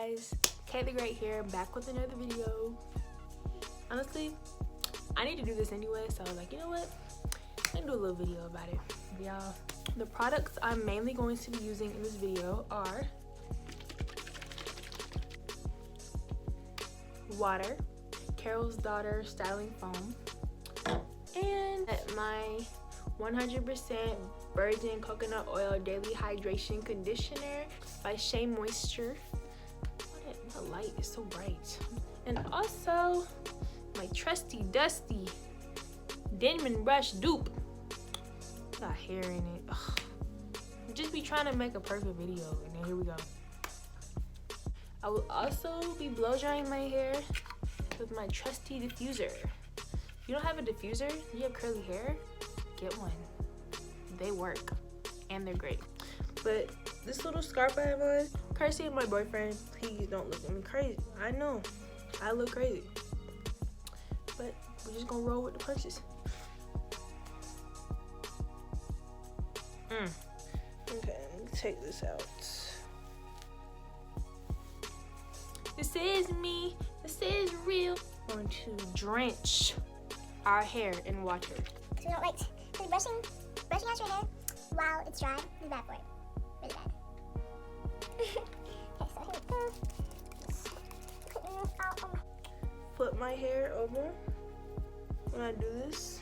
guys, KateTheGr8 here, back with another video. Honestly, I need to do this anyway, so I was like, you know what? I can do a little video about it. Y'all, the products I'm mainly going to be using in this video are water, Carol's Daughter styling foam, and my 100% virgin coconut oil daily hydration conditioner by Shea Moisture. The light is so bright. And also my trusty dusty Denman brush dupe. Got hair in it. Ugh. Just be trying to make a perfect video, and then here we go. I will also be blow drying my hair with my trusty diffuser. If you don't have a diffuser, you have curly hair, get one. They work and they're great. But this little scarf I have on, courtesy of my boyfriend. Please don't look at me crazy. I know I look crazy, but we're just gonna roll with the punches. Okay, let me take this out. This is me. This is real. I'm going to drench our hair in water. So you don't like really brushing out your hair while it's dry. Be bad for it. Really bad. Okay, so here we go. Flip my hair over when I do this,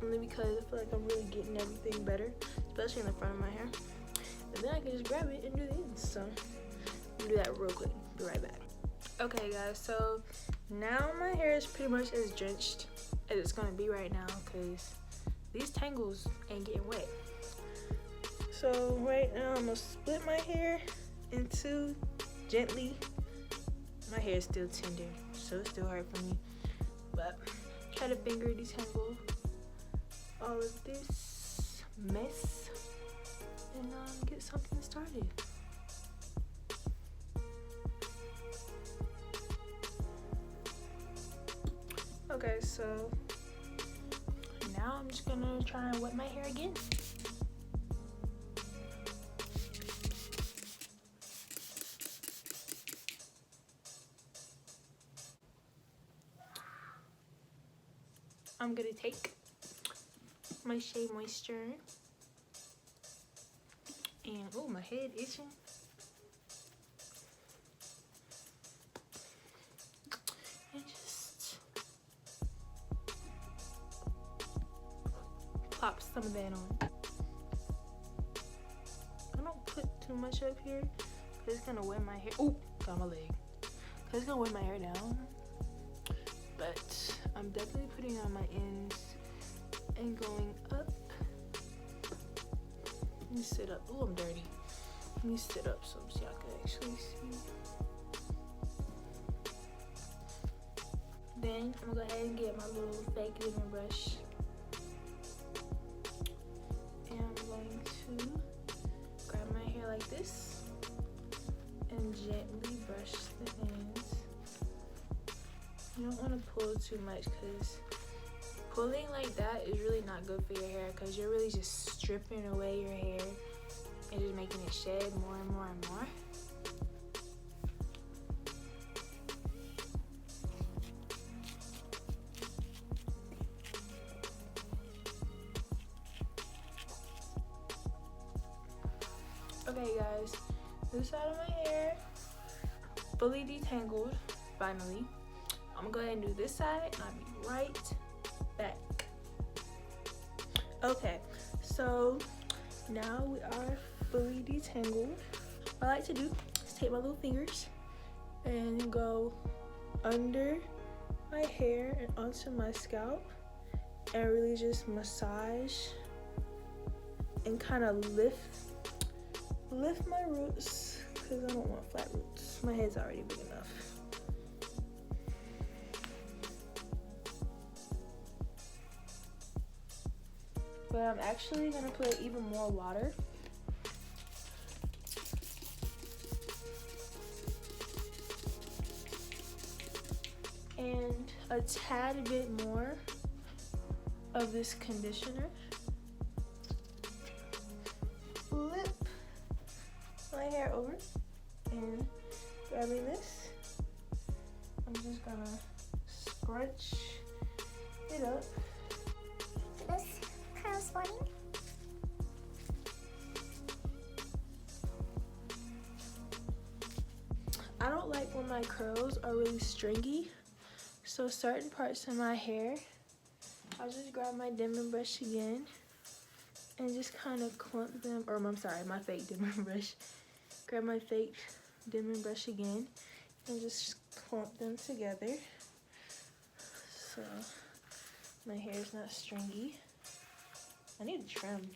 only because I feel like I'm really getting everything better, especially in the front of my hair. And then I can just grab it and do the ends. So I'll do that real quick. Be right back. Okay guys, so now my hair is pretty much as drenched as it's gonna be right now, because these tangles ain't getting wet. So right now I'm gonna split my hair in two gently. My hair is still tender, so it still hurt for me, but try to finger detangle all of this mess and get something started. Okay, so now I'm just gonna try and wet my hair again. I'm gonna take my Shea Moisture and oh, my head itching. And just plop some of that on. I don't put too much up here because it's gonna weigh my hair. Oh, got my leg. Because it's gonna weigh my hair down. But I'm definitely putting it on my ends and going up. Let me sit up. Oh, I'm dirty. Let me sit up so y'all can actually see. Then I'm gonna go ahead and get my little fake leave-in brush. And I'm going to grab my hair like this and gently brush the ends. You don't want to pull too much, because pulling like that is really not good for your hair, because you're really just stripping away your hair and just making it shed more and more and more. Okay guys, this side of my hair fully detangled finally. I'm gonna go ahead and do this side and I'll be right back. Okay, so now we are fully detangled. What I like to do is take my little fingers and go under my hair and onto my scalp and really just massage and kind of lift my roots, because I don't want flat roots. My head's already big enough. But I'm actually gonna put even more water. And a tad bit more of this conditioner. Flip my hair over and grabbing this. I'm just gonna scrunch it up. Those curls forming. I don't like when my curls are really stringy, so certain parts of my hair, I'll just grab my dimming brush again and just kind of clump them, or I'm sorry, my fake dimming brush. Grab my fake dimming brush again and just clump them together so my hair is not stringy. I need to trim.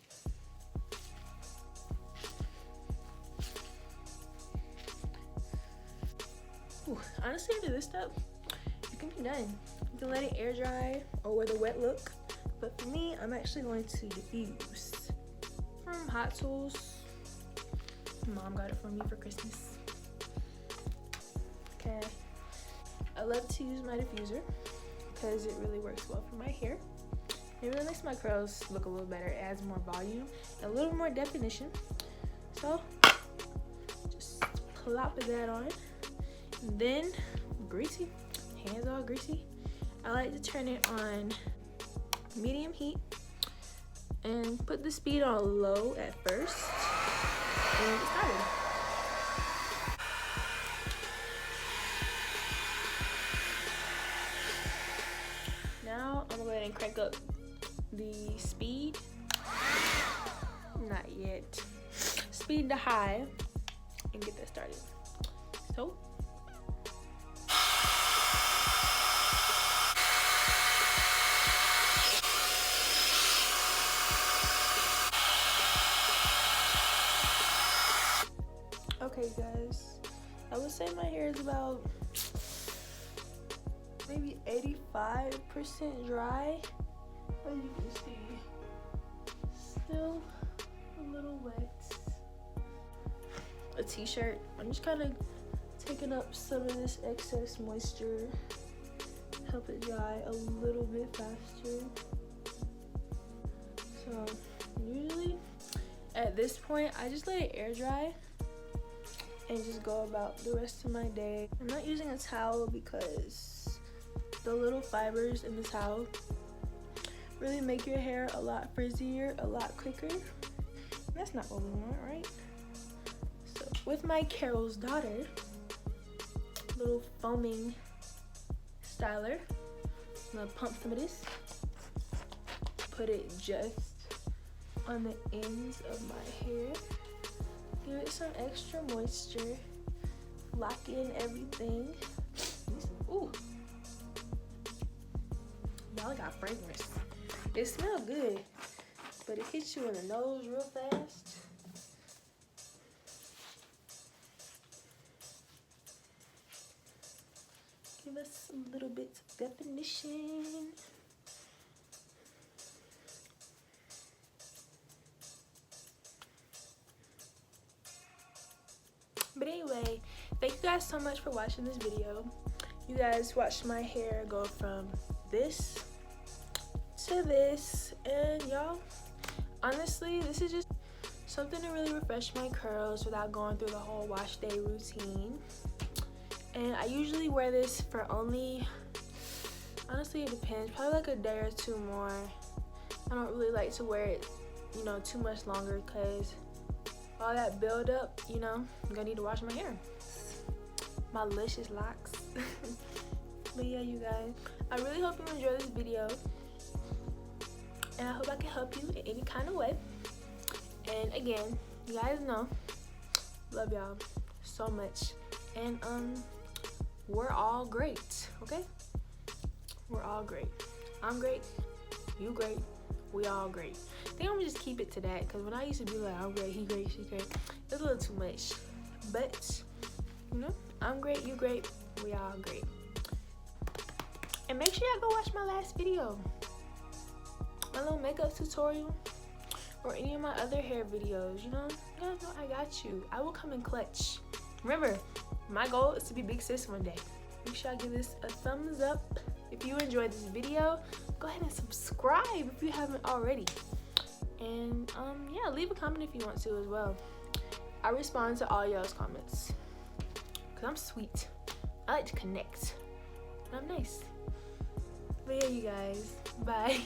Ooh, honestly, after this step, you can be done. You can let it air dry or with a wet look. But for me, I'm actually going to diffuse from Hot Tools. Mom got it for me for Christmas. Okay. I love to use my diffuser because it really works well for my hair. It really makes my curls look a little better. It adds more volume and a little more definition. So, just plop that on. Then, greasy, hands all greasy. I like to turn it on medium heat and put the speed on low at first and get started. Now, I'm gonna go ahead and crank up the speed. Not yet. Speed to high and get that started. So, okay guys, I would say my hair is about maybe 85% dry. As you can see, still a little wet. A t-shirt. I'm just kind of taking up some of this excess moisture, help it dry a little bit faster. So usually at this point, I just let it air dry and just go about the rest of my day. I'm not using a towel because the little fibers in the towel really make your hair a lot frizzier, a lot quicker. And that's not what we want, right? So with my Carol's Daughter little foaming styler, I'm gonna pump some of this, put it just on the ends of my hair, give it some extra moisture, lock in everything. Ooh, y'all got fragrance. It smells good, but it hits you in the nose real fast. Give us a little bit of definition. But anyway, thank you guys so much for watching this video. You guys watched my hair go from this to this, and y'all, honestly, this is just something to really refresh my curls without going through the whole wash day routine. And I usually wear this for only, honestly it depends, probably like a day or two more. I don't really like to wear it, you know, too much longer because all that build up, you know, I'm gonna need to wash my hair. My luscious locks. But yeah, you guys, I really hope you enjoyed this video, and I hope I can help you in any kind of way. And again, you guys know, love y'all so much, and we're all great, okay? We're all great. I'm great, you great, we all great. I think I'm gonna just keep it to that, because when I used to be like, I'm great, he great, she great, it's a little too much. But you know, I'm great, you great, we all great. And make sure y'all go watch my last video, my little makeup tutorial, or any of my other hair videos. You know, you guys know I got you. I will come in clutch. Remember, my goal is to be big sis one day. Make sure I give this a thumbs up if you enjoyed this video. Go ahead and subscribe if you haven't already. And yeah, leave a comment if you want to as well. I respond to all y'all's comments, because I'm sweet. I like to connect. I'm nice. But yeah, you guys, bye.